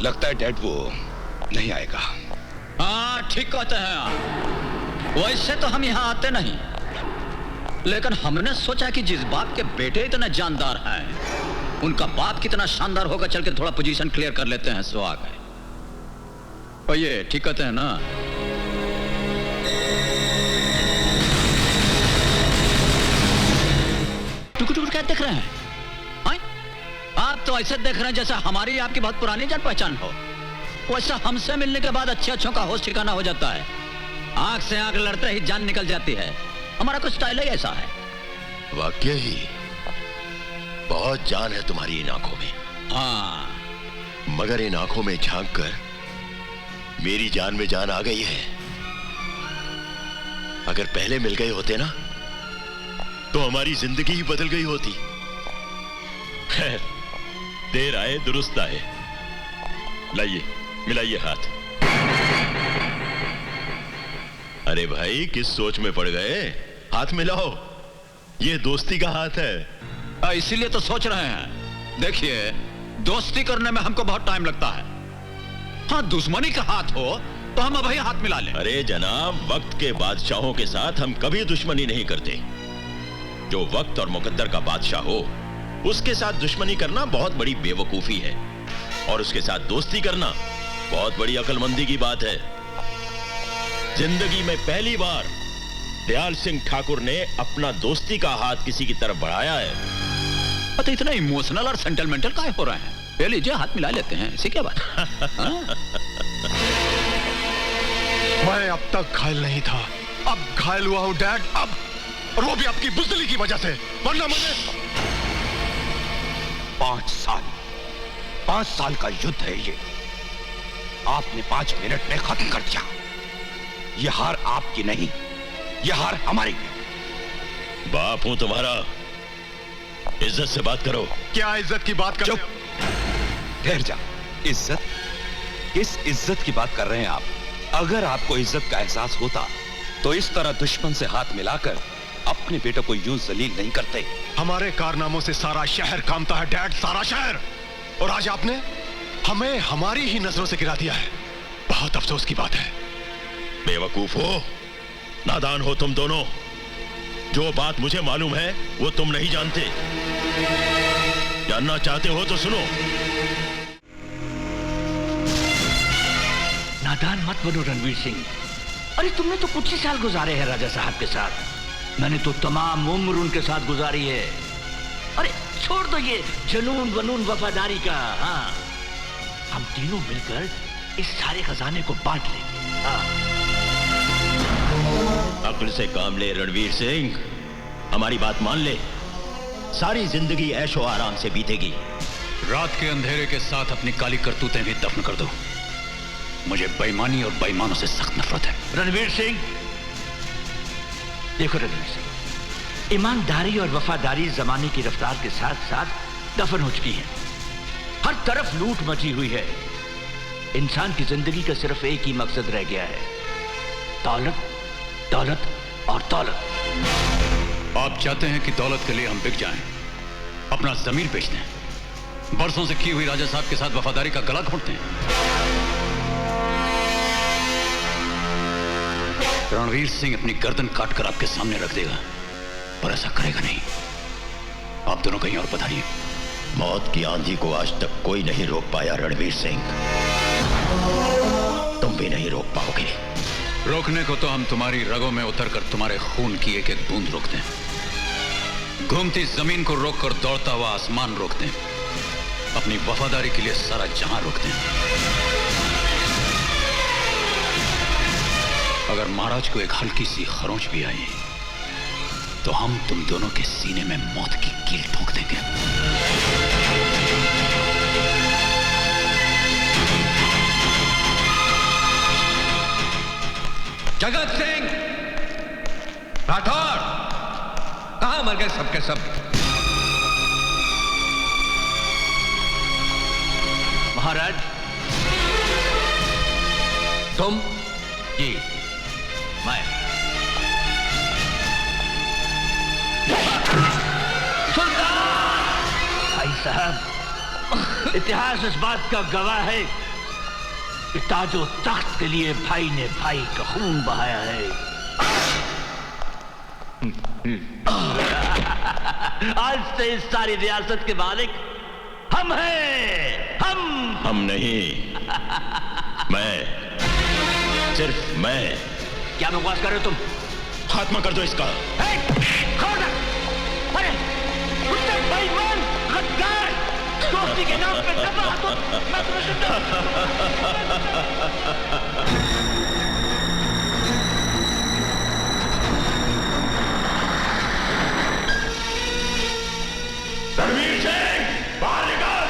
लगता है डैड वो नहीं आएगा। हाँ ठीक कहते हैं आप। वैसे तो हम यहाँ आते नहीं, लेकिन हमने सोचा कि जिस बाप के बेटे इतने जानदार हैं, उनका बाप कितना शानदार होगा, चल के थोड़ा पोजीशन क्लियर कर लेते हैं। सो आ गए। और ये ठीक कहते हैं ना? टुकुर क्या देख रहे हैं? आप तो ऐसे देख रहे हैं जैसा हमारी आपकी बहुत पुरानी जान पहचान हो। वैसा हमसे मिलने के बाद अच्छे अच्छों का होश ठिकाना हो जाता है। आंख से आंख लड़ते ही जान निकल जाती है। हमारा कुछ स्टाइल ही ऐसा है। वाकई ही बहुत जान है तुम्हारी इन आंखों में। हाँ, मगर इन आंखों में झांक कर मेरी जान में जान आ गई है। अगर पहले मिल गए होते ना तो हमारी जिंदगी ही बदल गई होती। खैर, देर आए दुरुस्त आए। लाइए, मिलाइए हाथ। अरे भाई, किस सोच में पड़ गए? हाथ मिलाओ, ये दोस्ती का हाथ है। इसीलिए तो सोच रहे हैं। देखिए, दोस्ती करने में हमको बहुत टाइम लगता है। हाँ, दुश्मनी का हाथ हो तो हम अभी हाथ मिला लें। अरे जनाब, वक्त के बादशाहों के साथ हम कभी दुश्मनी नहीं करते। जो वक्त और मुकद्दर का बादशाह हो, उसके साथ दुश्मनी करना बहुत बड़ी बेवकूफी है, और उसके साथ दोस्ती करना बहुत बड़ी अक्लमंदी की बात है। जिंदगी में पहली बार दयाल सिंह ठाकुर ने अपना दोस्ती का हाथ किसी की तरफ बढ़ाया है। तो इतना इमोशनल और सेंटिमेंटल काहे हो रहे हैं? ले लीजिए, हाथ मिला लेते हैं। इसे क्या बात? मैं अब तक घायल नहीं था, अब घायल हुआ हूं डैड। अब, और वो भी आपकी बुज़दिली की वजह से। वरना मुझे 5 साल का युद्ध है ये। आपने 5 मिनट में खत्म कर दिया। ये हार आपकी नहीं, ये हार हमारी है। बाप हूं तुम्हारा, इज्जत से बात करो। क्या इज्जत की बात कर? चुप, ठहर जा। इज्जत? किस इज्जत की बात कर रहे हैं आप? अगर आपको इज्जत का एहसास होता तो इस तरह दुश्मन से हाथ मिलाकर अपने बेटे को यूं जलील नहीं करते। हमारे कारनामों से सारा शहर कांपता है डैड, सारा शहर। और आज आपने हमें हमारी ही नजरों से गिरा दिया है। बहुत अफसोस की बात है। बेवकूफ हो, नादान हो तुम दोनों। जो बात मुझे मालूम है वो तुम नहीं जानते। जानना चाहते हो तो सुनो। नादान मत बनो रणवीर सिंह। अरे तुमने तो कुछ ही साल गुजारे हैं राजा साहब के साथ। मैंने तो तमाम उम्र उनके साथ गुजारी है। अरे छोड़ दो ये जुनून वनून वफादारी का। हाँ, हम तीनों मिलकर इस सारे खजाने को बांट लेंगे। हाँ। अक्ल से काम ले रणवीर सिंह, हमारी बात मान ले। सारी जिंदगी ऐशो आराम से बीतेगी। रात के अंधेरे के साथ अपनी काली करतूतें भी दफन कर दो। मुझे बेईमानी और बेईमानों से सख्त नफरत है। रणवीर सिंह, देखो रणवीर सिंह, ईमानदारी और वफादारी जमाने की रफ्तार के साथ साथ दफन हो चुकी है। हर तरफ लूट मची हुई है। इंसान की जिंदगी का सिर्फ एक ही मकसद रह गया है, दौलत, दौलत और दौलत। आप चाहते हैं कि दौलत के लिए हम बिक जाएं, अपना जमीन बेच दें, बरसों से की हुई राजा साहब के साथ वफादारी का गला घोंट दें। रणवीर सिंह अपनी गर्दन काटकर आपके सामने रख देगा, पर ऐसा करेगा नहीं। आप दोनों कहीं और पधारिए। मौत की आंधी को आज तक कोई नहीं रोक पाया रणवीर सिंह, तुम भी नहीं रोक पाओगे। रोकने को तो हम तुम्हारी रगों में उतरकर तुम्हारे खून की एक एक बूंद रोकते हैं। घूमती जमीन को रोककर दौड़ता हुआ आसमान रोकते हैं। अपनी वफादारी के लिए सारा जहां रोकते हैं। अगर महाराज को एक हल्की सी खरोंच भी आई तो हम तुम दोनों के सीने में मौत की कील ठोक देंगे। जगत सिंह राठौर, कहां मर गए सबके सब? महाराज, तुम? जी मैं। सुल्तान! भाई साहब, इतिहास इस बात का गवाह है कि ताजो तख्त के लिए भाई ने भाई का खून बहाया है। आज से इस सारी रियासत के मालिक हम हैं। हम नहीं, मैं, सिर्फ मैं। क्या बकवास कर रहे हो तुम? खात्मा कर दो इसका। अरे बेईमान, गद्दार, दोस्ती के नाम पे तबाह तो मैं रणवीर सिंह, बाहर निकल।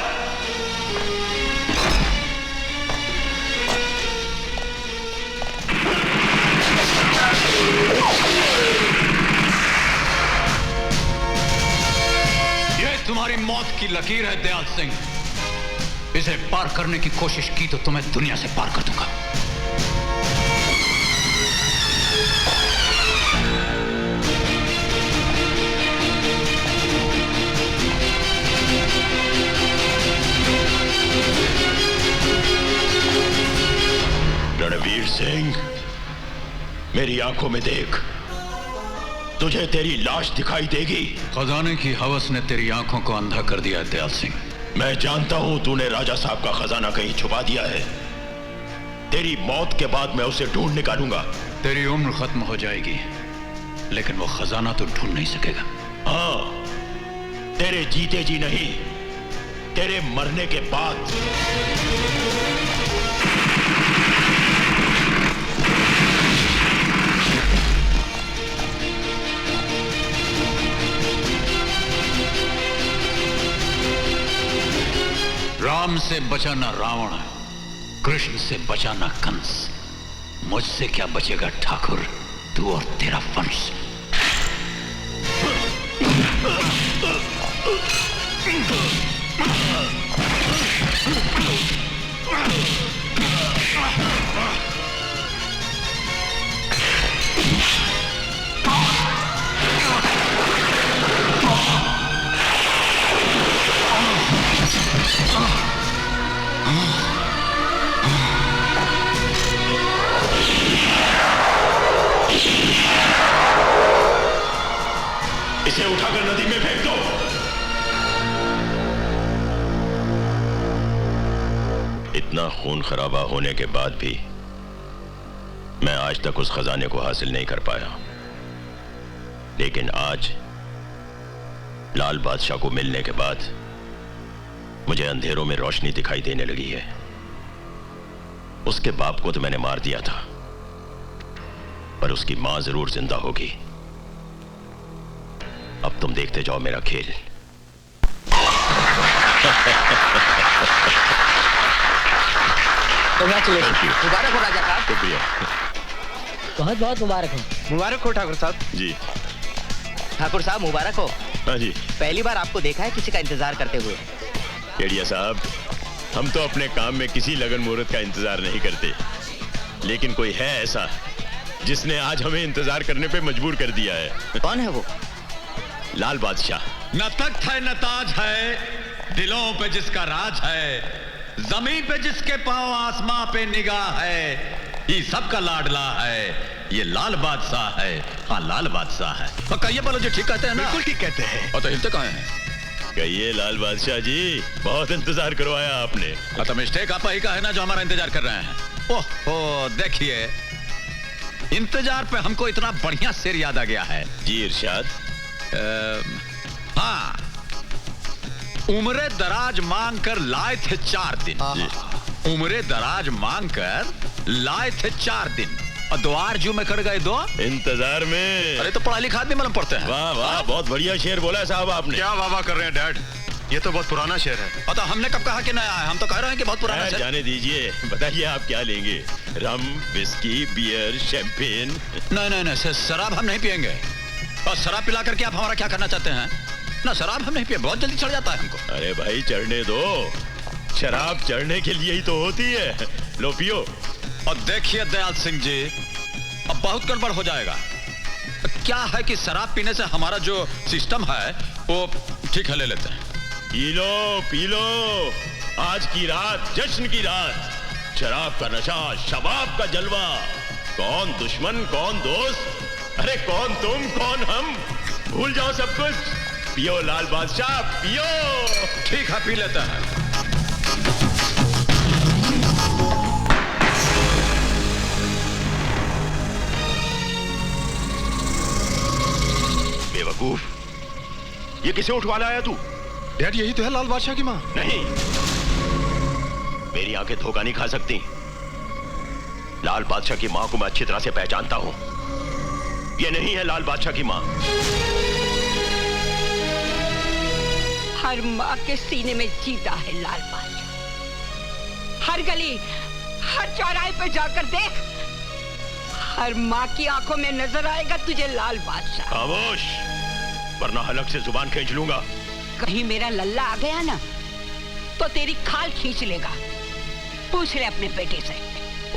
ये तुम्हारी मौत की लकीर है दयाल सिंह। इसे पार करने की कोशिश की तो तुम्हें दुनिया से पार कर दूंगा। रणवीर सिंह, मेरी आंखों में देख, तुझे तेरी लाश दिखाई देगी। खजाने की हवस ने तेरी आंखों को अंधा कर दिया है दयाल सिंह। मैं जानता हूं तूने राजा साहब का खजाना कहीं छुपा दिया है। तेरी मौत के बाद मैं उसे ढूंढ निकालूंगा। तेरी उम्र खत्म हो जाएगी, लेकिन वो खजाना तो ढूंढ नहीं सकेगा। हाँ, तेरे जीते जी नहीं, तेरे मरने के बाद। राम से बचा ना रावण, कृष्ण से बचा ना कंस। मुझसे क्या बचेगा ठाकुर, तू और तेरा वंश। इसे उठाकर नदी में फेंक दो। इतना खून खराबा होने के बाद भी मैं आज तक उस खजाने को हासिल नहीं कर पाया, लेकिन आज लाल बादशाह को मिलने के बाद मुझे अंधेरों में रोशनी दिखाई देने लगी है। उसके बाप को तो मैंने मार दिया था, पर उसकी मां जरूर जिंदा होगी। अब तुम देखते जाओ मेरा खेल। मुबारक हो राजा साहब। शुक्रिया। बहुत बहुत मुबारक हो। मुबारक हो ठाकुर साहब। जी ठाकुर साहब मुबारक हो। हाँ जी। पहली बार आपको देखा है किसी का इंतजार करते हुए। केडिया साहब, हम तो अपने काम में किसी लगन मुहूर्त का इंतजार नहीं करते, लेकिन कोई है ऐसा जिसने आज हमें इंतजार करने पे मजबूर कर दिया है। कौन है वो? लाल बादशाह। न तख्त है न ताज है, दिलों पे जिसका राज है, जमीन पे जिसके पांव आसमां पे निगाह है, ये सबका लाडला है, ये लाल बादशाह है। हाँ, लाल बादशाह है। तो कहिए बोलो जी, ठीक कहते हैं ना? बिल्कुल ठीक कहते हैं। और तो हिलते कहाँ हैं? कहिए लाल बादशाह जी, बहुत इंतजार करवाया आपने। तो मिस्टेक आप ही का है ना जो हमारा इंतजार कर रहे हैं। ओह देखिए, इंतजार पे हमको इतना बढ़िया शेर याद आ गया है। जी इरशाद। हाँ, उम्रे दराज मांग कर लाए थे 4 दिन। उम्रे दराज मांग कर लाए थे 4 दिन, और द्वार जू में कट गए 2 इंतजार में। अरे तो पढ़ा लिखा आदमी मालूम पढ़ते हैं। वाह वाह, बहुत बढ़िया शेर बोला है साहब आपने। क्या वाह वाह कर रहे हैं डैड, ये तो बहुत पुराना शेर है। और तो हमने कब कहा कि नया है? हम तो कह रहे हैं कि बहुत पुराना शेर। जाने दीजिए, बताइए आप क्या लेंगे? रम, विस्की, बियर, शैंपेन? नहीं, शराब हम नहीं पियेंगे। और शराब पिला करके आप हमारा क्या करना चाहते हैं? ना, शराब हम नहीं पिए, बहुत जल्दी चढ़ जाता है हमको। अरे भाई चढ़ने दो, शराब चढ़ने के लिए ही तो होती है। लो पियो। और देखिए दयाल सिंह जी, अब बहुत गड़बड़ हो जाएगा। क्या है कि शराब पीने से हमारा जो सिस्टम है वो ठीक है, ले लेते हैं। पी लो, आज की रात जश्न की रात। शराब का नशा, शबाब का जलवा, कौन दुश्मन कौन दोस्त, अरे कौन तुम कौन हम, भूल जाओ सब कुछ। पियो लाल बादशाह पियो। ठीक है, पी लेता है। बेवकूफ, ये किसे उठवा लाया तू? डैड, यही तो है लाल बादशाह की माँ। नहीं, मेरी आंखें धोखा नहीं खा सकती। लाल बादशाह की मां को मैं अच्छी तरह से पहचानता हूं। ये नहीं है लाल बादशाह की मां। हर माँ के सीने में जीता है लाल बादशाह। हर गली, हर चौराहे पे जाकर देख, हर माँ की आंखों में नजर आएगा तुझे लाल बादशाह। खामोश, वरना हलक से जुबान खींच लूंगा। कहीं मेरा लल्ला आ गया ना तो तेरी खाल खींच लेगा। पूछ ले अपने बेटे से।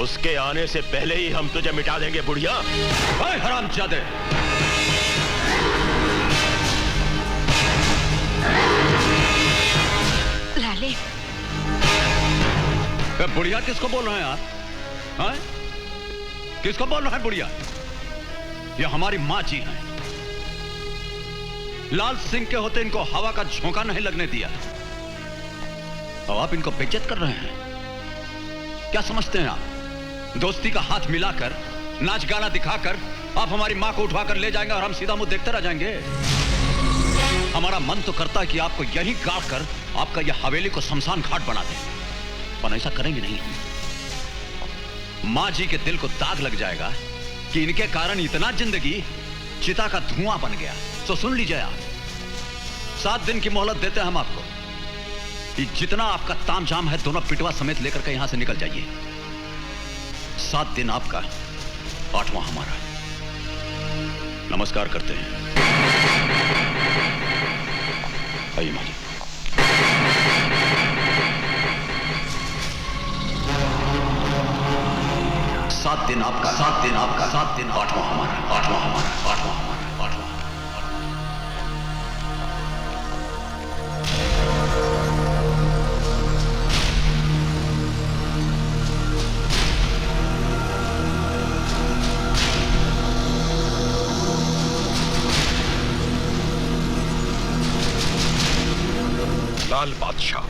उसके आने से पहले ही हम तुझे मिटा देंगे बुढ़िया। हरामजादे, लाले, बुढ़िया किसको बोल रहे हैं आप? हाँ? किसको बोल रहे हैं बुढ़िया? ये हमारी माँ जी हैं। लाल सिंह के होते इनको हवा का झोंका नहीं लगने दिया, और आप इनको बेइज्जत कर रहे हैं। क्या समझते हैं आप? दोस्ती का हाथ मिलाकर, नाच गाना दिखाकर आप हमारी माँ को उठवाकर ले जाएंगे और हम सीधा मुंह देखते रह जाएंगे? हमारा मन तो करता है कि आपको यहीं गाड़ कर आपका यह हवेली को शमशान घाट बना दें, पर ऐसा करेंगे नहीं। माँ जी के दिल को दाग लग जाएगा कि इनके कारण इतना जिंदगी चिता का धुआं बन गया। तो सुन लीजिए आप, 7 दिन की मोहलत देते हैं हम आपको कि जितना आपका तामझाम है दोनों पिटवा समेत लेकर के यहां से निकल जाइए। 7 दिन आपका, 8वां हमारा। नमस्कार करते हैं। आइए माँ जी। 7 दिन आपका, 7 दिन आपका, 7 दिन, 8वां हमारा, 8वां हमारा, 8वां हमारा, 8वां। लाल बादशाह,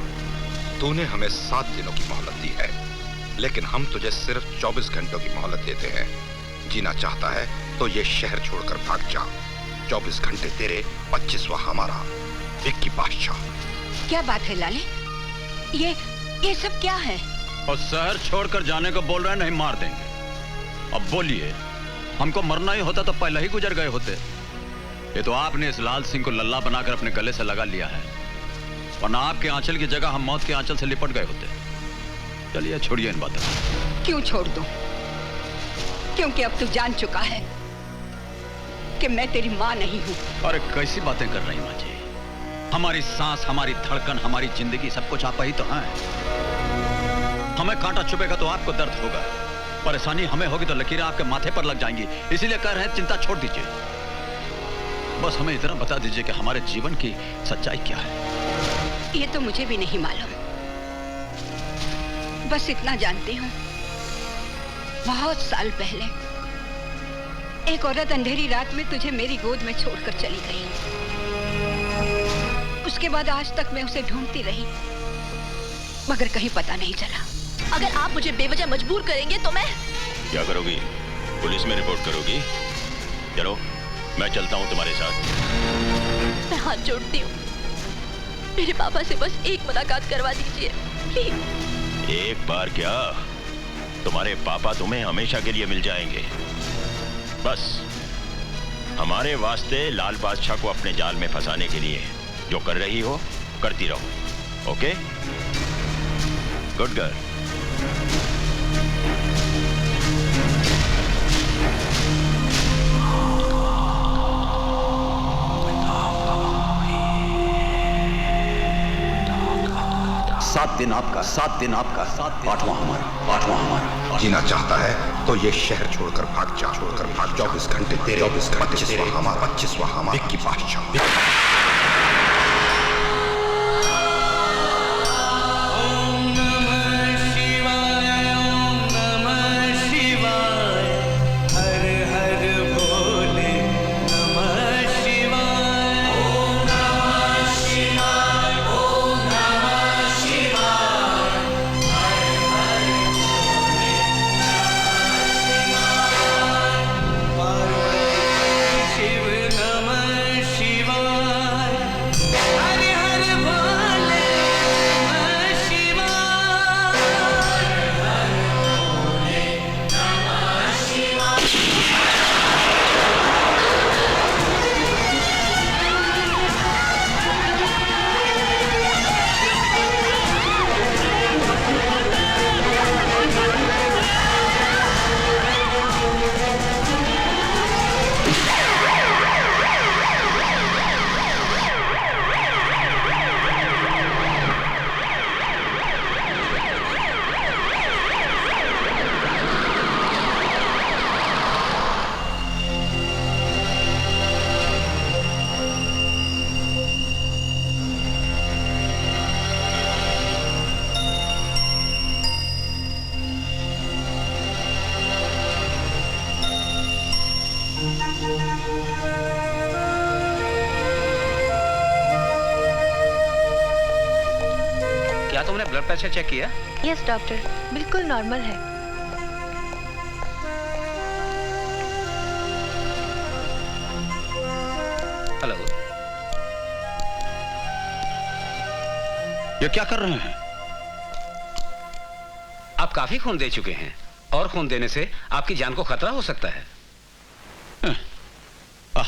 तूने हमें 7 दिनों की मोहलत दी है, लेकिन हम तुझे सिर्फ 24 घंटों की मोहलत देते हैं। जीना चाहता है तो ये शहर छोड़कर भाग जा। 24 घंटे तेरे, 25वां हमारा। विक्की बादशाह। क्या बात है लाले? ये सब क्या है? और शहर छोड़कर जाने को बोल रहे हैं, नहीं मार देंगे। अब बोलिए, हमको मरना ही होता तो पहले ही गुजर गए होते। ये तो आपने इस लाल सिंह को लल्ला बनाकर अपने गले से लगा लिया है, वरना आपके आंचल की जगह हम मौत के आंचल से लिपट गए होते। चलिए छोड़िए इन बातों को। क्यों छोड़ दूं? क्योंकि अब तू जान चुका है कि मैं तेरी माँ नहीं हूँ। अरे कैसी बातें कर रही माँ जी? हमारी सांस, हमारी धड़कन, हमारी जिंदगी, सब कुछ आप ही तो हैं। हमें कांटा चुभेगा तो आपको दर्द होगा, परेशानी हमें होगी तो लकीरें आपके माथे पर लग जाएंगी। इसीलिए कह रहे हैं चिंता छोड़ दीजिए। बस हमें इतना बता दीजिए कि हमारे जीवन की सच्चाई क्या है। ये तो मुझे भी नहीं मालूम, बस इतना जानती हूँ, बहुत साल पहले एक औरत अंधेरी रात में तुझे मेरी गोद में छोड़कर चली गई। उसके बाद आज तक मैं उसे ढूंढती रही, मगर कहीं पता नहीं चला। अगर आप मुझे बेवजह मजबूर करेंगे तो मैं... क्या करोगी? पुलिस में रिपोर्ट करोगी? चलो, मैं चलता हूँ तुम्हारे साथ। मैं हाथ जोड़ती हूँ, मेरे पापा से बस एक मुलाकात करवा दीजिए प्लीज। एक बार क्या, तुम्हारे पापा तुम्हें हमेशा के लिए मिल जाएंगे। बस हमारे वास्ते लाल बादशाह को अपने जाल में फंसाने के लिए जो कर रही हो करती रहो। ओके? Good girl. सात दिन आपका, 7 दिन आपका, 8वां हमारा, 8वां हमारा। जीना चाहता है तो ये शहर छोड़कर भाग जा। 24 घंटे तेरे, 25वां हमारा, 25वां हमारा। विक्की बादशाह। ओम नमः शिवाय। क्या तुमने ब्लड प्रेशर चेक किया? यस डॉक्टर, बिल्कुल नॉर्मल है। हेलो, ये क्या कर रहे हैं? आप काफी खून दे चुके हैं और खून देने से आपकी जान को खतरा हो सकता है।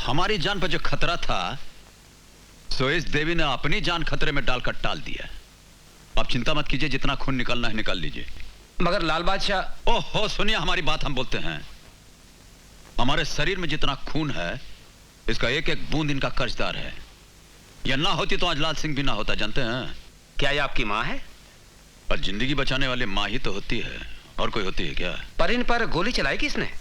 हमारी जान पर जो खतरा था सो इस देवी ने अपनी जान खतरे में डालकर टाल दिया। आप चिंता मत कीजिए, जितना खून निकालना है निकाल लीजिए। मगर लाल बादशाह। ओहो सुनिए, हमारी बात हम बोलते हैं। हमारे शरीर में जितना खून है इसका एक एक बूंद इनका कर्जदार है। यह ना होती तो आज लाल सिंह भी ना होता, जानते हैं? क्या ये आपकी माँ है? पर जिंदगी बचाने वाली माँ ही तो होती है, और कोई होती है क्या? पर इन पर गोली चलाई किसने?